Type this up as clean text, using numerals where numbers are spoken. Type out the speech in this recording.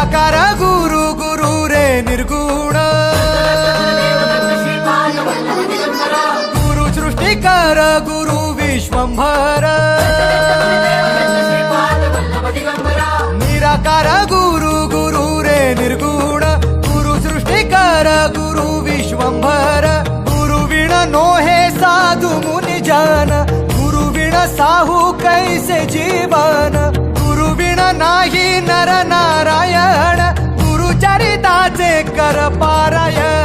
निराकार गुरु गुरु रे निर्गुण गुरु सृष्टिकर गुरु विश्वंभर निराकार गुरु गुरु रे निर्गुण गुरु सृष्टिकर गुरु विश्वंभर गुरु विण नोहे साधु मुनि जन गुरु विण साहू कैसे जीवन गुरु विण नाही नर नारायण गुरु चरिताचे कर पारायण